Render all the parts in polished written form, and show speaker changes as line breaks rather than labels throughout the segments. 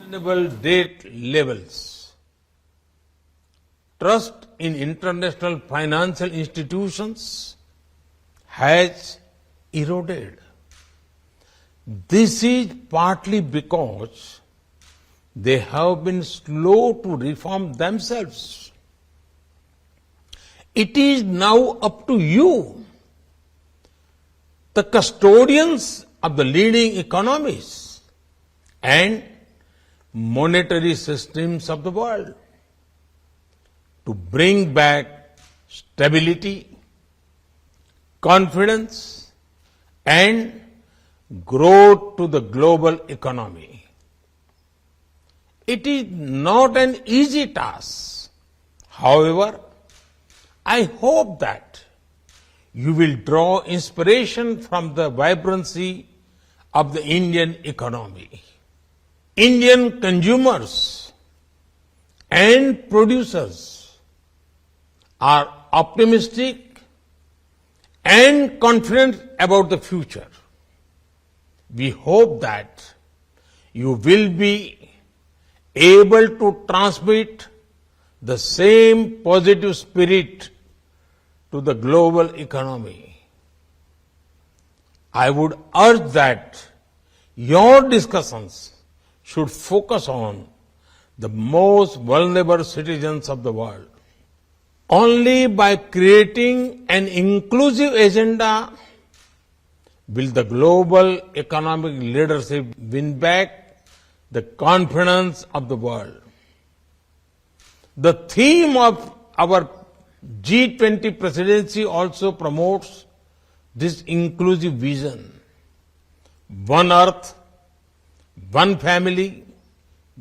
Sustainable debt levels. Trust in international financial institutions has eroded. This is partly because they have been slow to reform themselves. It is now up to you, the custodians of the leading economies and monetary systems of the world, to bring back stability, confidence, and growth to the global economy. It is not an easy task. However, I hope that you will draw inspiration from the vibrancy of the Indian economy. Indian consumers and producers are optimistic and confident about the future. We hope that you will be able to transmit the same positive spirit to the global economy. I would urge that your discussions should focus on the most vulnerable citizens of the world. Only by creating an inclusive agenda will the global economic leadership win back the confidence of the world. The theme of our G20 presidency also promotes this inclusive vision. One Earth, one family,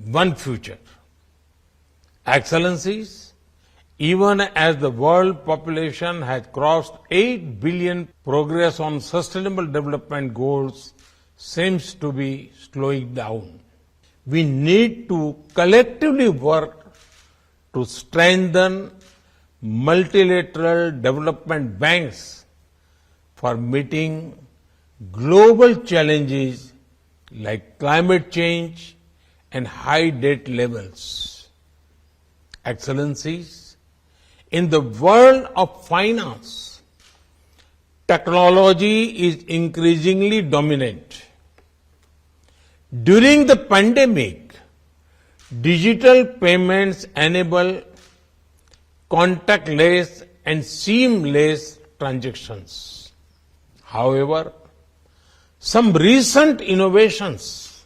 one future. Excellencies, even as the world population has crossed 8 billion, progress on sustainable development goals seems to be slowing down. We need to collectively work to strengthen multilateral development banks for meeting global challenges like climate change and high debt levels. Excellencies, in the world of finance, technology is increasingly dominant. During the pandemic, digital payments enable contactless and seamless transactions. However, some recent innovations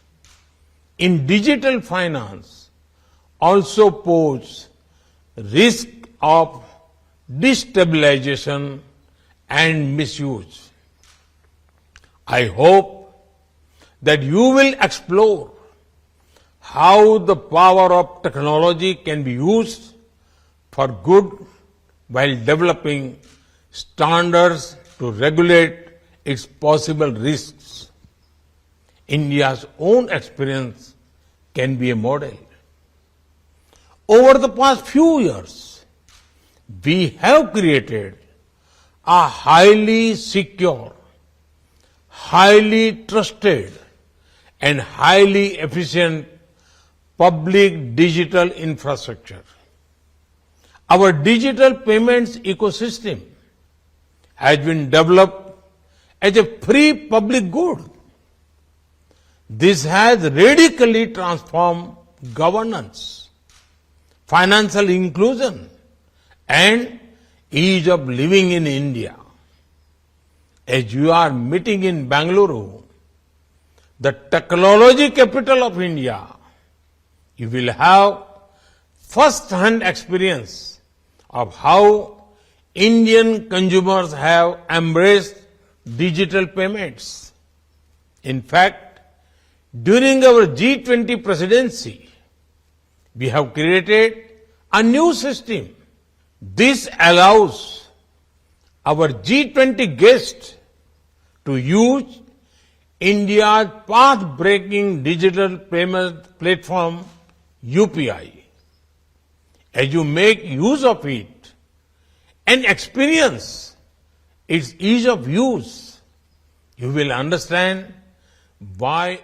in digital finance also pose risk of destabilization and misuse. I hope that you will explore how the power of technology can be used for good while developing standards to regulate its possible risks. India's own experience can be a model. Over the past few years, we have created a highly secure, highly trusted, and highly efficient public digital infrastructure. Our digital payments ecosystem has been developed as a free public good. This has radically transformed governance, financial inclusion, and ease of living in India. As you are meeting in Bangalore, the technology capital of India, you will have first-hand experience of how Indian consumers have embraced digital payments. In fact, during our G20 presidency, we have created a new system. This allows our G20 guests to use India's path-breaking digital payment platform, UPI. As you make use of it and experience its ease of use, you will understand why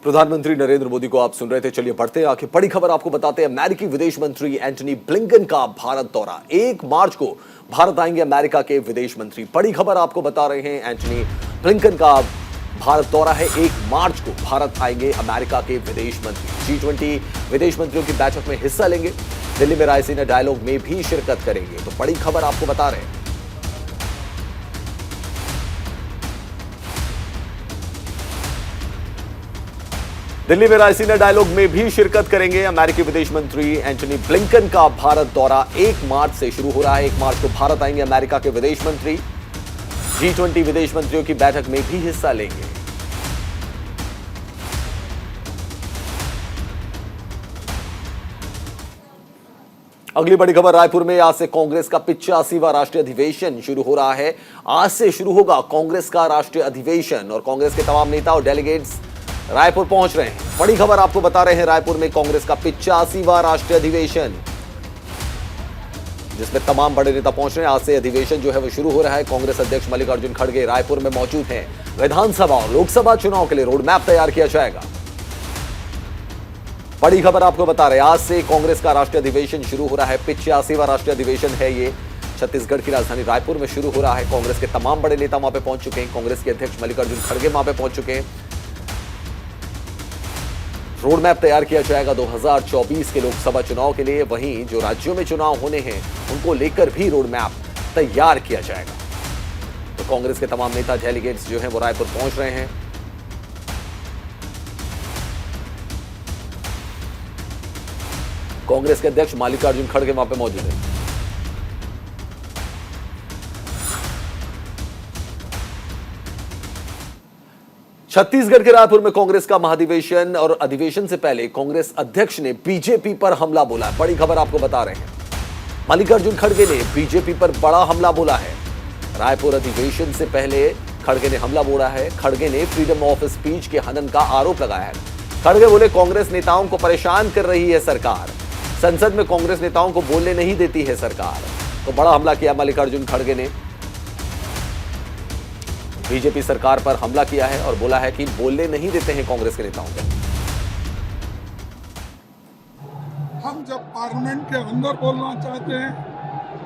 प्रधानमंत्री नरेंद्र मोदी को आप सुन रहे थे। चलिए बढ़ते हैं आगे, बड़ी खबर आपको बताते हैं। अमेरिकी विदेश मंत्री एंटनी ब्लिंकन का भारत दौरा। 1 मार्च को भारत आएंगे अमेरिका के विदेश मंत्री। बड़ी खबर आपको बता रहे हैं, एंटनी ब्लिंकन का भारत दौरा है। 1 मार्च को भारत आएंगे अमेरिका के विदेश मंत्री। G20 विदेश मंत्रियों की बैठक में हिस्सा लेंगे। दिल्ली में रायसीना डायलॉग में भी शिरकत करेंगे। तो बड़ी खबर आपको बता रहे हैं। दिल्ली में रायसीना डायलॉग में भी शिरकत करेंगे अमेरिकी विदेश मंत्री एंटनी ब्लिंकन का भारत दौरा 1 मार्च से शुरू हो रहा है। 1 मार्च को भारत आएंगे अमेरिका के विदेश मंत्री। G20 विदेश मंत्रियों की बैठक में भी हिस्सा लेंगे। अगली बड़ी खबर, रायपुर में आज से कांग्रेस का 85वां राष्ट्रीय अधिवेशन शुरू हो रहा है। आज से शुरू होगा कांग्रेस का राष्ट्रीय अधिवेशन और कांग्रेस के तमाम नेता और डेलीगेट्स रायपुर पहुंच रहे हैं। बड़ी खबर आपको बता रहे हैं, रायपुर में कांग्रेस का 85वां राष्ट्रीय अधिवेशन, जिसमें तमाम बड़े नेता पहुंच रहे हैं। आज से अधिवेशन जो है वो शुरू हो रहा है। कांग्रेस अध्यक्ष मल्लिकार्जुन खड़गे रायपुर में मौजूद हैं। विधानसभा और लोकसभा चुनाव के लिए रोड मैप तैयार किया जाएगा। बड़ी खबर आपको बता रहे हैं, आज से कांग्रेस का राष्ट्रीय अधिवेशन शुरू हो रहा है। 85वां राष्ट्रीय अधिवेशन है ये। छत्तीसगढ़ की राजधानी रायपुर में शुरू हो रहा है। कांग्रेस के तमाम बड़े नेता वहां पे पहुंच चुके हैं। कांग्रेस के अध्यक्ष मल्लिकार्जुन खड़गे वहां पे पहुंच चुके हैं। रोड मैप तैयार किया जाएगा 2024 के लोकसभा चुनाव के लिए। वहीं जो राज्यों में चुनाव होने हैं उनको लेकर भी रोड मैप तैयार किया जाएगा। तो कांग्रेस के तमाम नेता डेलीगेट्स जो हैं वो रायपुर पहुंच रहे हैं। कांग्रेस के अध्यक्ष मल्लिकार्जुन खड़गे वहां पे मौजूद हैं। छत्तीसगढ़ के रायपुर में कांग्रेस का महाधिवेशन और अधिवेशन से पहले कांग्रेस अध्यक्ष ने बीजेपी पर हमला बोला। बड़ी खबर आपको बता रहे हैं, मल्लिकार्जुन खड़गे ने बीजेपी पर बड़ा हमला बोला है। रायपुर अधिवेशन से पहले खड़गे ने हमला बोला है। खड़गे ने फ्रीडम ऑफ स्पीच के हनन का आरोप लगाया है। खड़गे बोले, कांग्रेस नेताओं को परेशान कर रही है सरकार। संसद में कांग्रेस नेताओं को बोलने नहीं देती है सरकार। तो बड़ा हमला किया मल्लिकार्जुन खड़गे ने। बीजेपी सरकार पर हमला किया है और बोला है कि बोलने नहीं देते हैं कांग्रेस के नेताओं को।
हम जब पार्लियामेंट के अंदर बोलना चाहते हैं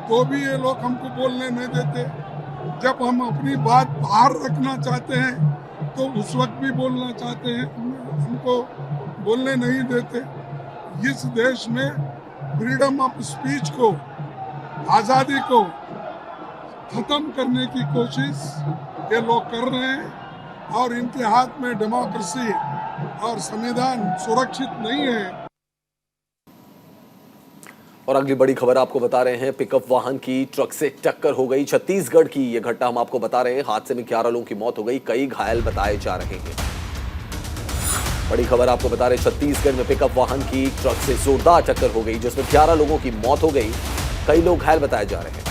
तो भी ये लोग हमको बोलने नहीं देते। जब हम अपनी बात बाहर रखना चाहते हैं तो उस वक्त भी बोलना चाहते हैं, हमको बोलने नहीं देते। इस देश में फ्रीडम ऑफ स्पीच को, आज़ादी को खत्म करने की कोशिश ये लोग कर रहे हैं और इनके हाथ में डेमोक्रेसी और संविधान सुरक्षित नहीं है।
और अगली बड़ी खबर आपको बता रहे हैं, पिकअप वाहन की ट्रक से टक्कर हो गई। छत्तीसगढ़ की यह घटना हम आपको बता रहे हैं। हादसे में 11 लोगों की मौत हो गई, कई घायल बताए जा रहे हैं। बड़ी खबर आपको बता रहे हैं, छत्तीसगढ़ में पिकअप वाहन की ट्रक से जोरदार टक्कर हो गई, जिसमें 11 लोगों की मौत हो गई, कई लोग घायल बताए जा रहे हैं।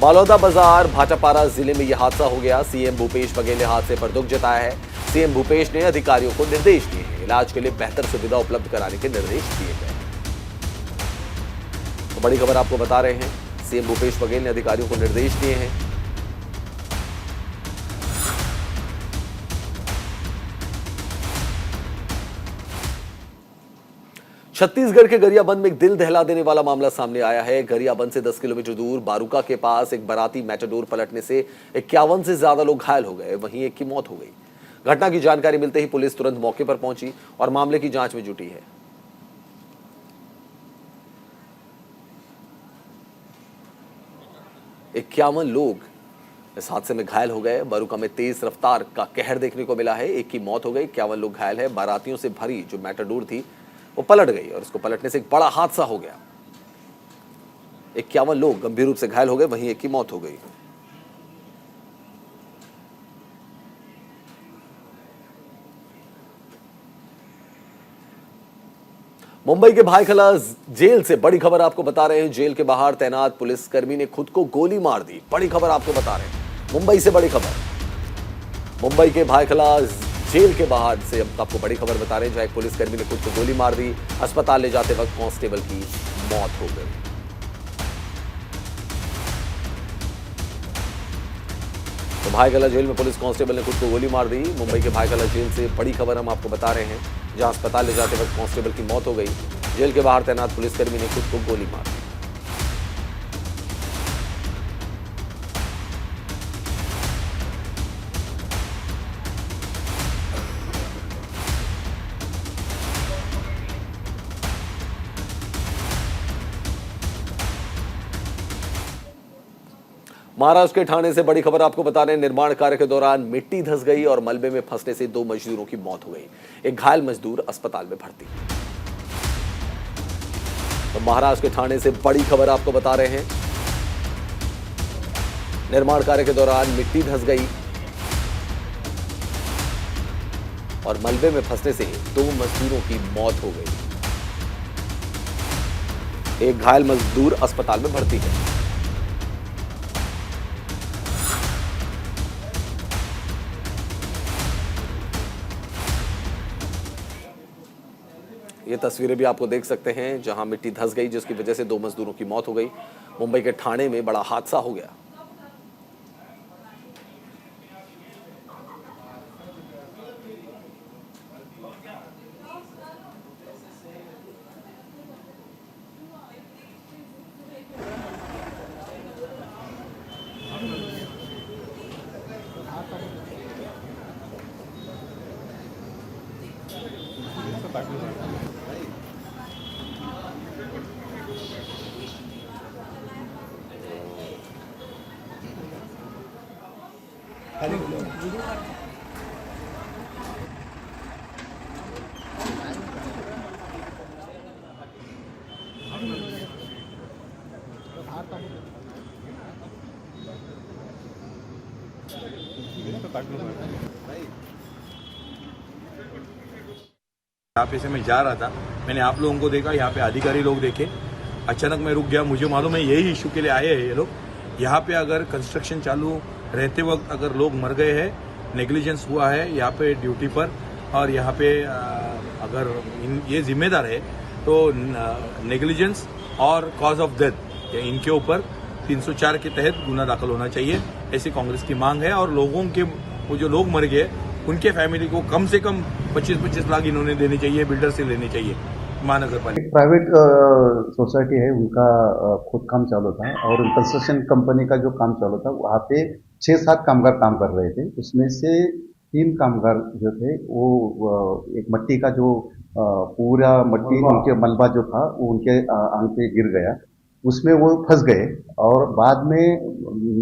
बालोदा बाजार भाटापारा जिले में यह हादसा हो गया। सीएम भूपेश बघेल ने हादसे पर दुख जताया है। सीएम भूपेश ने अधिकारियों को निर्देश दिए हैं, इलाज के लिए बेहतर सुविधा उपलब्ध कराने के निर्देश दिए गए। तो बड़ी खबर आपको बता रहे हैं, सीएम भूपेश बघेल ने अधिकारियों को निर्देश दिए हैं। छत्तीसगढ़ के गरियाबंद में एक दिल दहला देने वाला मामला सामने आया है। गरियाबंद से 10 किलोमीटर दूर बारूका के पास एक बाराती मैटाडोर पलटने से 51 से ज्यादा लोग घायल हो गए, वहीं एक की मौत हो गई। घटना की जानकारी मिलते ही पुलिस तुरंत मौके पर पहुंची और मामले की जांच में जुटी है। 51 लोग इस हादसे में घायल हो गए। बारूका में तेज रफ्तार का कहर देखने को मिला है। एक की मौत हो गई, 51 लोग घायल है। बारातियों से भरी जो मैटाडोर थी वो पलट गई और उसको पलटने से एक बड़ा हादसा हो गया। 51 लोग गंभीर रूप से घायल हो गए, वहीं एक की मौत हो गई। मुंबई के भायखला जेल से बड़ी खबर आपको बता रहे हैं। जेल के बाहर तैनात पुलिसकर्मी ने खुद को गोली मार दी। बड़ी खबर आपको बता रहे हैं, मुंबई से बड़ी खबर। मुंबई के भायखला जेल के बाहर से अब आपको बड़ी खबर बता रहे हैं, जहां एक पुलिसकर्मी ने खुद को गोली मार दी। अस्पताल ले जाते वक्त कांस्टेबल की मौत हो गई। तो भायखला जेल में पुलिस कांस्टेबल ने खुद को गोली मार दी। मुंबई के भायखला जेल से बड़ी खबर हम आपको बता रहे हैं, जहां अस्पताल ले जाते वक्त कांस्टेबल की मौत हो गई। जेल के बाहर तैनात पुलिसकर्मी ने खुद को गोली मार दी। महाराष्ट्र के ठाणे से बड़ी खबर आपको बता रहे हैं। निर्माण कार्य के दौरान मिट्टी धंस गई और मलबे में फंसने से 2 मजदूरों की मौत हो गई। एक घायल मजदूर अस्पताल में भर्ती। तो महाराष्ट्र के ठाणे से बड़ी खबर आपको बता रहे हैं। निर्माण कार्य के दौरान मिट्टी धंस गई और मलबे में फंसने से 2 मजदूरों की मौत हो गई। एक घायल मजदूर अस्पताल में भर्ती है। ये तस्वीरें भी आपको देख सकते हैं, जहां मिट्टी धंस गई जिसकी वजह से 2 मजदूरों की मौत हो गई। मुंबई के ठाणे में बड़ा हादसा हो गया।
यहाँ पे से मैं जा रहा था, मैंने आप लोगों को देखा, यहाँ पे अधिकारी लोग देखे, अचानक मैं रुक गया। मुझे मालूम है यही इशू के लिए आए हैं ये लोग। यहाँ पे अगर कंस्ट्रक्शन चालू रहते वक्त अगर लोग मर गए हैं, नेग्लिजेंस हुआ है यहाँ पे ड्यूटी पर, और यहाँ पे अगर ये जिम्मेदार है तो नेग्लिजेंस और कॉज ऑफ डेथ इनके ऊपर 304 के तहत गुना दाखिल होना चाहिए, ऐसी कांग्रेस की मांग है। और लोगों के वो जो लोग मर गए उनके फैमिली को कम से कम 25-25 लाख इन्होंने देने चाहिए, बिल्डर से लेने चाहिए महानगर पालिका।
प्राइवेट सोसाइटी है, उनका खुद काम चालू था और कंस्ट्रक्शन कंपनी का जो काम चालू था, वहाँ पे 6-7 कामगार काम कर रहे थे। उसमें से 3 कामगार जो थे वो एक मट्टी का जो पूरा मट्टी उनके मलबा जो था वो उनके आंग पे गिर गया, उसमें वो फंस गए और बाद में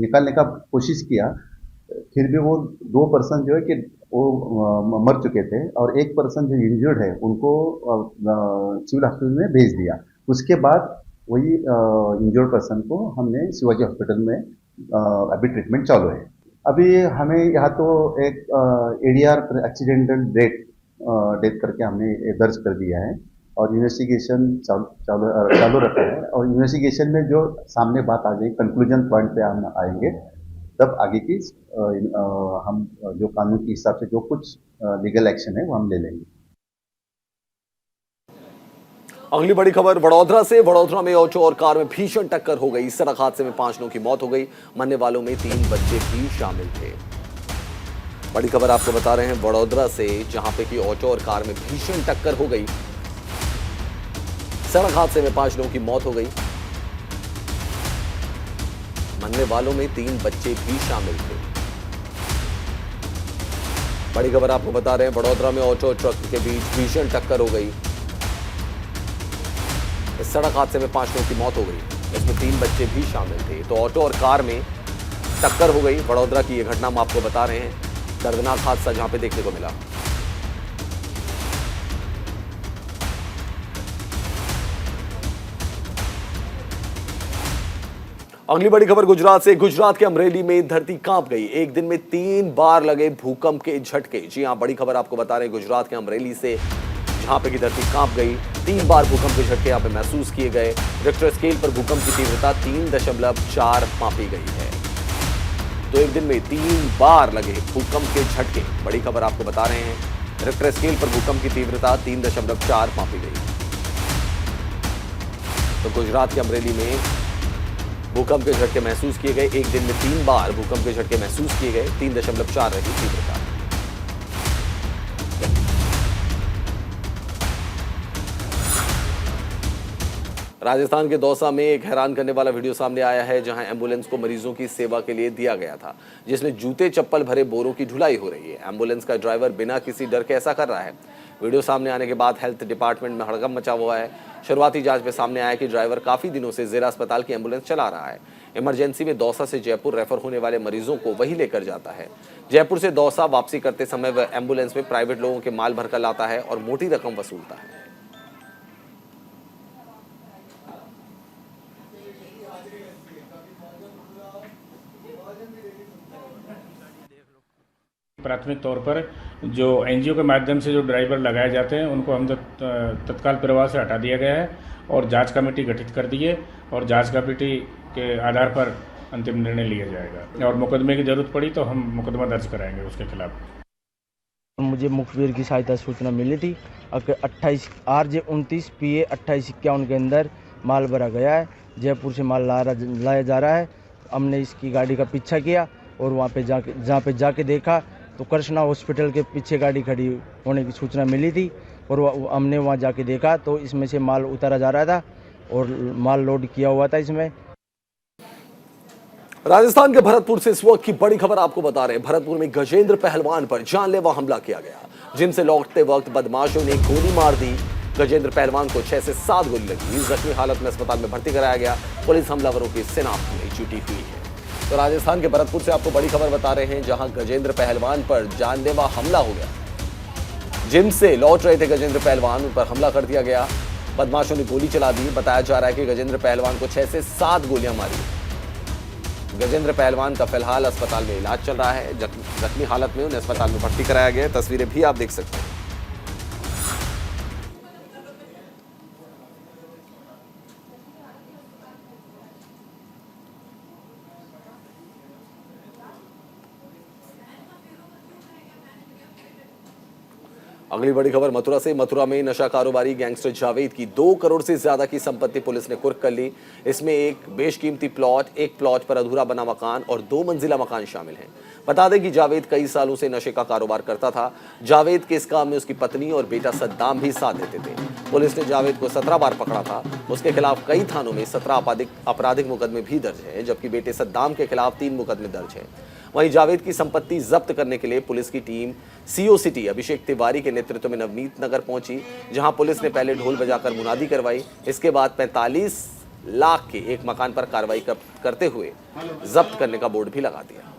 निकालने का कोशिश किया। फिर भी वो 2 पर्सन जो है कि वो मर चुके थे और 1 पर्सन जो इंजर्ड है उनको सिविल हॉस्पिटल में भेज दिया। उसके बाद वही इंजर्ड पर्सन को हमने शिवाजी हॉस्पिटल में अभी ट्रीटमेंट चालू है। अभी हमें यहाँ तो एक ADR एक्सीडेंटल डेथ करके हमने दर्ज कर दिया है और इन्वेस्टिगेशन चालू रखा है। और इन्वेस्टिगेशन में जो सामने बात आ जाएगी, कंक्लूजन पॉइंट पे हम आएंगे, तब आगे की हम जो कानून के हिसाब से जो कुछ लीगल एक्शन है वो हम ले लेंगे।
अगली बड़ी खबर वडोदरा से। वडोदरा में ऑटो और कार में भीषण टक्कर हो गई। सड़क हादसे में 5 लोगों की मौत हो गई। मरने वालों में 3 बच्चे भी शामिल थे। बड़ी खबर आपको बता रहे हैं वडोदरा से, जहां पे कि ऑटो और कार में भीषण टक्कर हो गई। सड़क हादसे में 5 लोगों की मौत हो गई। मरने वालों में 3 बच्चे भी शामिल थे। बड़ी खबर आपको बता रहे हैं वडोदरा में ऑटो और ट्रक के बीच भीषण टक्कर हो गई। इस सड़क हादसे में 5 लोगों की मौत हो गई, इसमें 3 बच्चे भी शामिल थे। तो ऑटो और कार में टक्कर हो गई। वडोदरा की यह घटना हम आपको बता रहे हैं। दर्दनाक हादसा जहां पे देखने को मिला। अगली बड़ी खबर गुजरात से। गुजरात के अमरेली में धरती कांप गई। एक दिन में 3 बार लगे भूकंप के झटके। जी हां, बड़ी खबर आपको बता रहे हैं गुजरात के अमरेली से, जहां पे की धरती कांप गई। 3 बार भूकंप के झटके यहां पे महसूस किए गए। रिक्टर स्केल पर भूकंप की तीव्रता 3.4 मापी गई है। तो एक दिन में 3 बार लगे भूकंप के झटके। बड़ी खबर आपको बता रहे हैं रिक्टर स्केल पर भूकंप की तीव्रता 3.4 मापी गई। तो गुजरात के अमरेली में भूकंप के झटके महसूस किए गए। एक दिन में 3 बार भूकंप के झटके महसूस किए गए। 3.4 रही तीव्रता। राजस्थान के दौसा में एक हैरान करने वाला वीडियो सामने आया है, जहां एम्बुलेंस को मरीजों की सेवा के लिए दिया गया था, जिसमें जूते चप्पल भरे बोरों की ढुलाई हो रही है। एम्बुलेंस का ड्राइवर बिना किसी डर के ऐसा कर रहा है। वीडियो सामने आने के बाद हेल्थ डिपार्टमेंट में हड़कंप मचा हुआ है। शुरुआती जांच में सामने आया कि ड्राइवर काफी दिनों से जिला अस्पताल की एम्बुलेंस चला रहा है। इमरजेंसी में दौसा से जयपुर रेफर होने वाले मरीजों को वही लेकर जाता है। जयपुर से दौसा वापसी करते समय वह एम्बुलेंस में प्राइवेट लोगों के माल भरकर लाता है और मोटी रकम वसूलता है।
प्राथमिक तौर पर जो एनजीओ के माध्यम से जो ड्राइवर लगाए जाते हैं उनको हम तत्काल प्रभाव से हटा दिया गया है और जांच कमेटी गठित कर दी है और जांच कमेटी के आधार पर अंतिम निर्णय लिया जाएगा और मुकदमे की जरूरत पड़ी तो हम मुकदमा दर्ज कराएंगे उसके खिलाफ।
मुझे मुखबिर की सहायता सूचना मिली थी। 28 RJ29 PA 2851 के अंदर माल भरा गया है। जयपुर से माल लाया जा रहा है। हमने इसकी गाड़ी का पीछा किया और वहाँ पे जाके देखा तो कृष्णा हॉस्पिटल के पीछे गाड़ी खड़ी होने की सूचना मिली थी और हमने वहाँ जाके देखा तो इसमें से माल उतारा जा रहा था और माल लोड किया हुआ था इसमें।
राजस्थान के भरतपुर से इस वक्त की बड़ी खबर आपको बता रहे हैं। भरतपुर में गजेंद्र पहलवान पर जानलेवा हमला किया गया। जिम से लौटते वक्त बदमाशों ने गोली मार दी। गजेंद्र पहलवान को 6 से 7 गोली लगी। जख्मी हालत में अस्पताल में भर्ती कराया गया। पुलिस हमलावरों की शिनाख्त में जुटी हुई है। तो राजस्थान के भरतपुर से आपको बड़ी खबर बता रहे हैं, जहां गजेंद्र पहलवान पर जानलेवा हमला हो गया। जिम से लौट रहे थे गजेंद्र पहलवान, उन पर हमला कर दिया गया। बदमाशों ने गोली चला दी। बताया जा रहा है कि गजेंद्र पहलवान को 6 से 7 गोलियां मारी। गजेंद्र पहलवान का फिलहाल अस्पताल में इलाज चल रहा है। जख्मी हालत में उन्हें अस्पताल में भर्ती कराया गया। तस्वीरें भी आप देख सकते हैं। अगली बड़ी खबर मथुरा से। मथुरा में नशा कारोबारी गैंगस्टर जावेद की 2 करोड़ से ज्यादा की संपत्ति पुलिस ने कुर्क कर ली। इसमें एक बेशकीमती प्लॉट, एक प्लॉट पर अधूरा बना मकान और 2 मंजिला मकान शामिल हैं। बता दें कि जावेद कई सालों से नशे का कारोबार करता था। जावेद के इस काम में उसकी पत्नी और बेटा सद्दाम भी साथ देते थे। पुलिस ने जावेद को 17 बार पकड़ा था। उसके खिलाफ कई थानों में 17 आपराधिक मुकदमे भी दर्ज है, जबकि बेटे सद्दाम के खिलाफ 3 मुकदमे दर्ज है। वहीं जावेद की संपत्ति जब्त करने के लिए पुलिस की team CO city Abhishek Tiwari के नेतृत्व में नवनीत नगर पहुंची, जहां पुलिस ने पहले ढोल बजाकर मुनादी करवाई। इसके बाद 45 लाख के एक मकान पर कार्रवाई करते हुए जब्त करने का बोर्ड भी लगा दिया।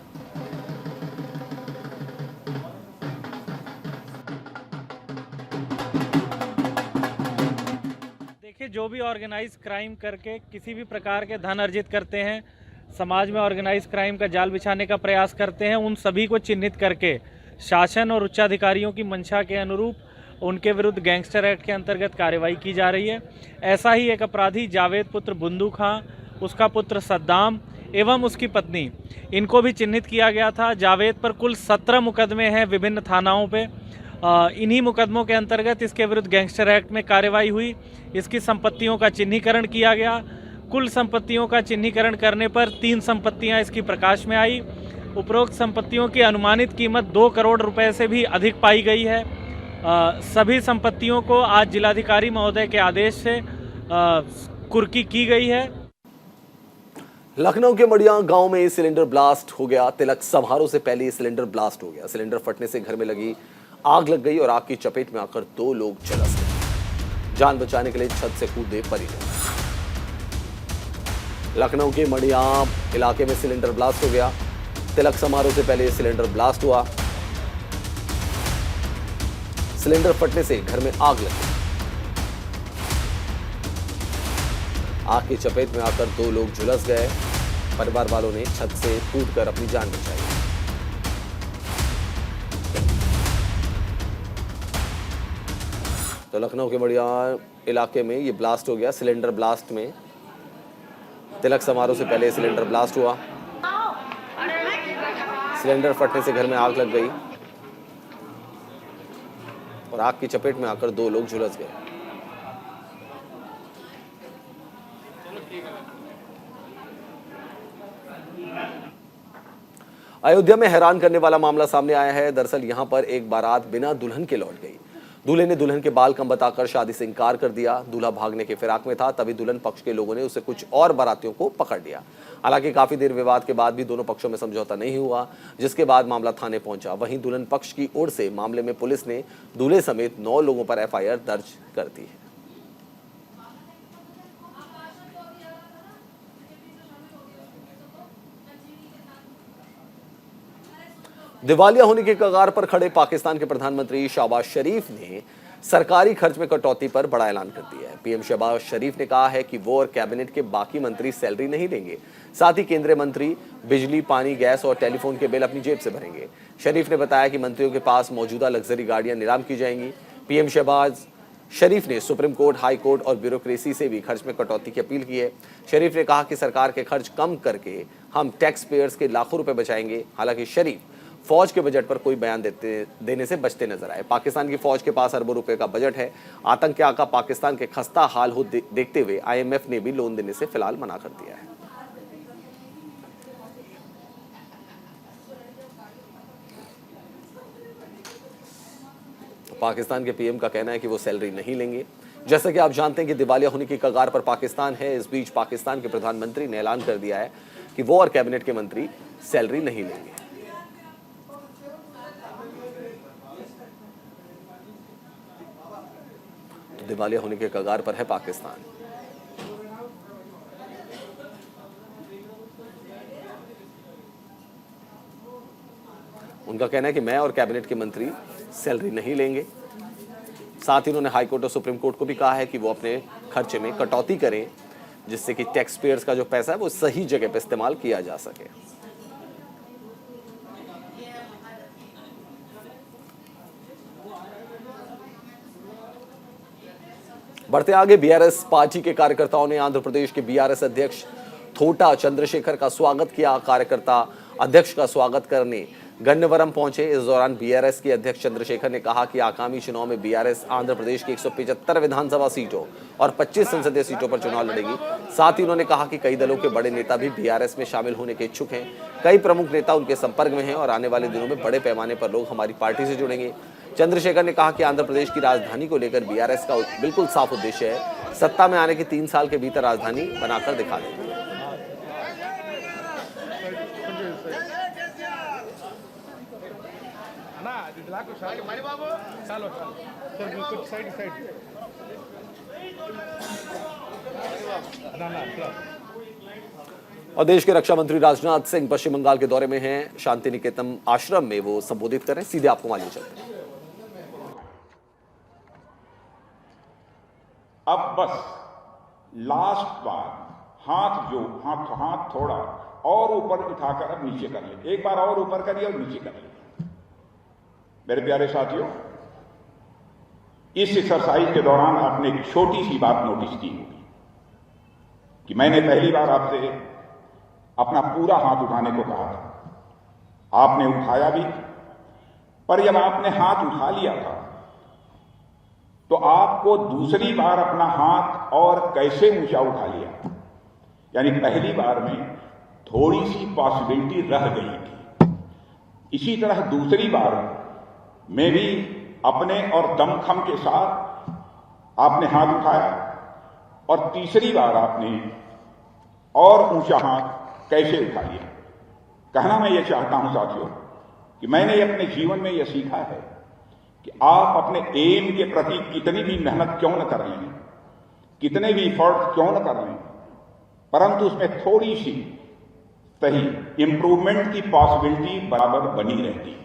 देखिए, जो भी ऑर्गेनाइज क्राइम करके किसी भी प्रकार के धन अर्जित करते हैं, समाज में ऑर्गेनाइज क्राइम का जाल बिछाने का प्रयास करते हैं, उन सभी को चिन्हित करके शासन और उच्चाधिकारियों की मंशा के अनुरूप उनके विरुद्ध गैंगस्टर एक्ट के अंतर्गत कार्रवाई की जा रही है। ऐसा ही एक अपराधी जावेद पुत्र बुंदू खां, उसका पुत्र सद्दाम एवं उसकी पत्नी, इनको भी चिन्हित किया गया था। जावेद पर कुल 17 मुकदमे हैं विभिन्न थानाओं पे। इन्हीं मुकदमों के अंतर्गत इसके विरुद्ध गैंगस्टर एक्ट में कार्रवाई हुई। इसकी संपत्तियों का चिन्हीकरण किया गया। कुल संपत्तियों का चिन्हीकरण करने पर 3 संपत्तियां इसकी प्रकाश में आई। उपरोक्त संपत्तियों की अनुमानित कीमत 2 करोड़ रुपए से भी अधिक पाई गई है। सभी संपत्तियों को आज जिलाधिकारी महोदय के आदेश से कुर्की की गई है।
लखनऊ के मड़िया गांव में सिलेंडर ब्लास्ट हो गया। तिलक समारोह से पहले सिलेंडर ब्लास्ट हो गया। सिलेंडर फटने से घर में लगी आग लग गई और आग की चपेट में आकर 2 लोग झुलस गए। जान बचाने के लिए छत से कूदे परिजन। लखनऊ के मड़िया इलाके में सिलेंडर ब्लास्ट हो गया। तिलक समारोह से पहले सिलेंडर ब्लास्ट हुआ। सिलेंडर फटने से घर में आग लग गई। आग की चपेट में आकर 2 लोग झुलस गए। परिवार वालों ने छत से कूदकर अपनी जान बचाई। तो लखनऊ के मड़िया इलाके में ये ब्लास्ट हो गया। सिलेंडर ब्लास्ट में तिलक समारोह से पहले सिलेंडर ब्लास्ट हुआ। सिलेंडर फटने से घर में आग लग गई और आग की चपेट में आकर 2 लोग झुलस गए। अयोध्या में हैरान करने वाला मामला सामने आया है। दरअसल यहां पर एक बारात बिना दुल्हन के लौट गई। दूल्हे ने दुल्हन के बाल कम बताकर शादी से इंकार कर दिया। दूल्हा भागने के फिराक में था, तभी दुल्हन पक्ष के लोगों ने उसे कुछ और बारातियों को पकड़ लिया। हालांकि काफी देर विवाद के बाद भी दोनों पक्षों में समझौता नहीं हुआ, जिसके बाद मामला थाने पहुंचा। वहीं दुल्हन पक्ष की ओर से मामले में पुलिस ने दूल्हे समेत 9 लोगों पर एफआईआर दर्ज कर दी है। दिवालिया होने के कगार पर खड़े पाकिस्तान के प्रधानमंत्री शहबाज शरीफ ने सरकारी खर्च में कटौती पर बड़ा ऐलान कर दिया है। पीएम शहबाज शरीफ ने कहा है कि वो और कैबिनेट के बाकी मंत्री सैलरी नहीं लेंगे, साथ ही केंद्रीय मंत्री बिजली, पानी, गैस और टेलीफोन के बिल अपनी जेब से भरेंगे। शरीफ ने बताया कि मंत्रियों के पास मौजूदा लग्जरी गाड़ियां नीलाम की जाएंगी। पीएम शहबाज शरीफ ने सुप्रीम कोर्ट, हाई कोर्ट और ब्यूरोक्रेसी से भी खर्च में कटौती की अपील की है। शरीफ ने कहा कि सरकार के खर्च कम करके हम टैक्स पेयर्स के लाखों रुपए बचाएंगे। हालांकि शरीफ फौज के बजट पर कोई बयान देने से बचते नजर आए। पाकिस्तान की फौज के पास अरबों रुपए का बजट है। आतंक के आका पाकिस्तान के खस्ता हाल हो देखते हुए IMF ने भी लोन देने से फिलहाल मना कर दिया है। पाकिस्तान के पीएम का कहना है कि वो सैलरी नहीं लेंगे। जैसा कि आप जानते हैं कि दिवालिया होने की कगार पर पाकिस्तान है। इस बीच पाकिस्तान के प्रधानमंत्री ने ऐलान कर दिया है कि वो और कैबिनेट के मंत्री सैलरी नहीं लेंगे। दिवालिया होने के कगार पर है पाकिस्तान। उनका कहना है कि मैं और कैबिनेट के मंत्री सैलरी नहीं लेंगे। साथ ही उन्होंने हाई कोर्ट और सुप्रीम कोर्ट को भी कहा है कि वो अपने खर्चे में कटौती करें, जिससे कि टैक्स पेयर्स का जो पैसा है वो सही जगह पर इस्तेमाल किया जा सके। बढ़ते आगे, बीआरएस पार्टी के कार्यकर्ताओं ने आंध्र प्रदेश के बीआरएस अध्यक्ष थोटा चंद्रशेखर का स्वागत किया। कार्यकर्ता अध्यक्ष का स्वागत करने गन्नवरम पहुंचे। इस दौरान बीआरएस के अध्यक्ष चंद्रशेखर ने कहा कि आगामी चुनाव में बीआरएस आंध्र प्रदेश की 175 विधानसभा सीटों और 25 संसदीय सीटों पर चुनाव लड़ेगी। साथ ही उन्होंने कहा कि कई दलों के बड़े नेता भी बीआरएस में शामिल होने के इच्छुक हैं। कई प्रमुख नेता उनके संपर्क में हैं और आने वाले दिनों में बड़े पैमाने पर लोग हमारी पार्टी से जुड़ेंगे। चंद्रशेखर ने कहा कि आंध्र प्रदेश की राजधानी को लेकर बीआरएस का बिल्कुल साफ उद्देश्य है, सत्ता में आने के 3 साल के भीतर राजधानी बनाकर दिखा देंगे। और देश के रक्षा मंत्री राजनाथ सिंह पश्चिम बंगाल के दौरे में हैं। शांति निकेतन आश्रम में वो संबोधित करें। सीधे आपको मालूम चलते हैं।
अब बस लास्ट बार हाथ थोड़ा और ऊपर उठाकर अब नीचे कर ले। एक बार और ऊपर करिए और नीचे कर ले। मेरे प्यारे साथियों, इस एक्सरसाइज के दौरान आपने एक छोटी सी बात नोटिस की होगी कि मैंने पहली बार आपसे अपना पूरा हाथ उठाने को कहा था। आपने उठाया भी, पर जब आपने हाथ उठा लिया था तो आपको दूसरी बार अपना हाथ और कैसे ऊंचा उठा लिया। यानी पहली बार में थोड़ी सी पॉसिबिलिटी रह गई थी। इसी तरह दूसरी बार में भी अपने और दमखम के साथ आपने हाथ उठाया और तीसरी बार आपने और ऊंचा हाथ कैसे उठा लिया। कहना मैं ये चाहता हूं साथियों कि मैंने अपने जीवन में यह सीखा है कि आप अपने एम के प्रति कितनी भी मेहनत क्यों न कर लें, कितने भी एफर्ट क्यों न कर लें, परंतु उसमें थोड़ी सी सही इंप्रूवमेंट की पॉसिबिलिटी बराबर बनी रहती है।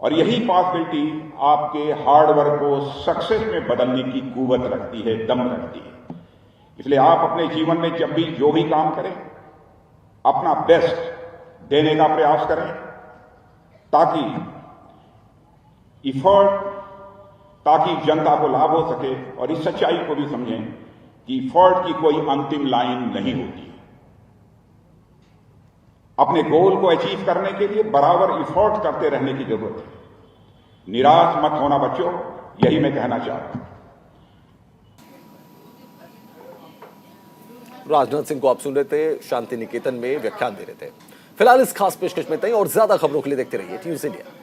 और यही पॉसिबिलिटी आपके हार्डवर्क को सक्सेस में बदलने की कुव्वत रखती है, दम रखती है। इसलिए आप अपने जीवन में जब भी जो भी काम करें, अपना बेस्ट देने का प्रयास करें, ताकि जनता को लाभ हो सके। और इस सच्चाई को भी समझें कि इफर्ट की कोई अंतिम लाइन नहीं होती। अपने गोल को अचीव करने के लिए बराबर इफर्ट करते रहने की जरूरत है। निराश मत होना बच्चों, यही मैं कहना चाहता हूं।
राजनाथ सिंह को आप सुन रहे थे, शांति निकेतन में व्याख्यान दे रहे थे। फिलहाल इस खास पेशकश में तय और ज्यादा खबरों के लिए देखते रहिए न्यूज़ इंडिया।